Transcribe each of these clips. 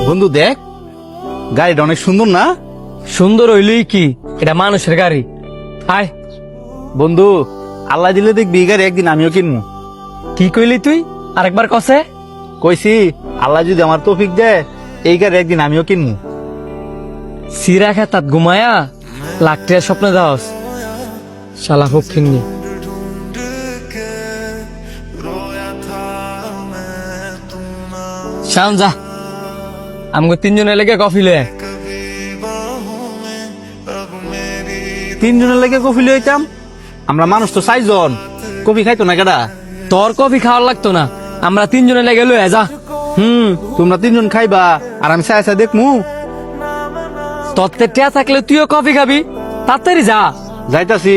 বন্ধু দেখ, গাড়িটা অনেক সুন্দর না? সুন্দর হইলেই কি, এটা মানুষের গাড়ি। আয় বন্ধু, আল্লাহ দিলে দেখবি এই গাড়ি একদিন আমিও কিনবো। কি কইলি তুই? আরেকবার কসে? কইছি আল্লাহ যদি আমার তৌফিক দেয় এই গাড়ি একদিন আমিও কিনবো। সিরা খেতাত ঘুমায়া লাখটিয়া স্বপ্ন দাওস, শালা ফকিন্নি। শাম যা, আমগো তিনজনে লেগে কফি লয়ে। তিনজনের লেগে কফি লইতাম, আমরা মানুষ তো 4 জন, কফি খাইতো না কেডা? তোর কফি খাওয়ার লাগতো না, আমরা তিনজনে লেগে লয়ে যা। তোমরা 3 জন খাইবা আর আমি চাই চাই দেখমু। তোর টিয়া থাকলে তুইও কফি খাবি, তাড়াতাড়ি যা। যাইতাছি,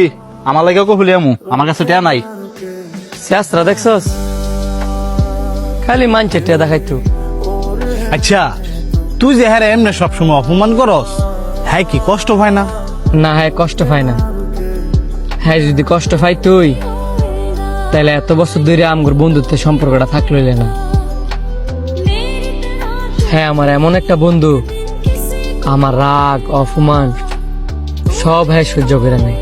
আমার লাগে কফি লিয়ামু, আমার কাছে টিয়া নাই। শাস্ত্রা দেখছস, খালি মানছে টিয়া দেখাইতো। আচ্ছা, তুই যে হ্যাঁ এমনি সবসময় অপমান করস, হ্যাঁ কি কষ্ট হয় না? না, হ্যাঁ কষ্ট পায় না। হ্যাঁ যদি কষ্ট পাই তুই, তাহলে এত বছর ধরে আমগর বন্ধুত্বের সম্পর্কটা থাকলো না। হ্যাঁ আমার এমন একটা বন্ধু, আমার রাগ অপমান সব হ্যাঁ সহ্য করে নেয়।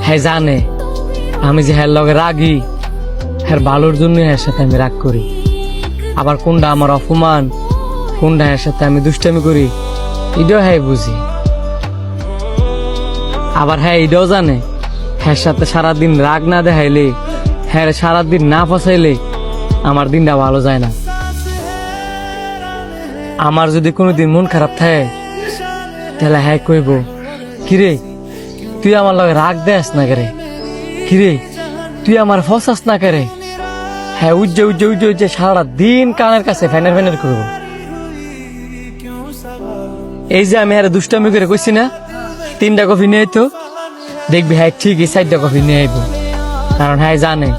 হ্যাঁ জানে আমি যে হ্যাঁ লগে রাগি, হ্যাঁ ভালোর জন্য হ্যাঁ সাথে আমি রাগ করি। আবার কোনটা আমার অপমান, কোনটা হ্যাঁ সাথে আমি দুষ্টামি করি, এটাও হ্যাঁ বুঝি। আবার হ্যাঁ এটাও জানে হ্যাঁ সাথে সারাদিন রাগ না দেখাইলে, হ্যাঁ সারাদিন না ফসাইলে আমার দিনটা ভালো যায় না। আমার যদি কোনোদিন মন খারাপ থাকে, তাহলে হ্যাঁ কইব, কিরে তুই আমার লগে রাগ দেস না করে, কিরে তুই আমার ফসাস না করে। হ্যাঁ উজ্জে উজ্জে উজ্জে উজ্জে সারা দিন কানের কাছে ফ্যানের ফ্যানের করবো। এই যে আমি হ্যাঁ দুষ্টামি করে কইছি না 3টা কফি নিয়ে তো দেখবি, হ্যাঁ ঠিকই 4টা কফি নিয়ে আইব। কারণ হ্যাঁ জানে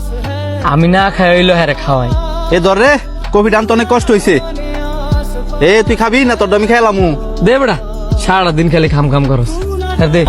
আমি না খাই হইলো হ্যাঁ খাওয়াই। এ ধর রে, কফি টানতে অনেক কষ্ট হয়েছে। এ তুই খাবি না? তোর আমি খাইলামু। দে বেড়া, সারাদিন খালি খাম খাম করস। হ্যাঁ দে।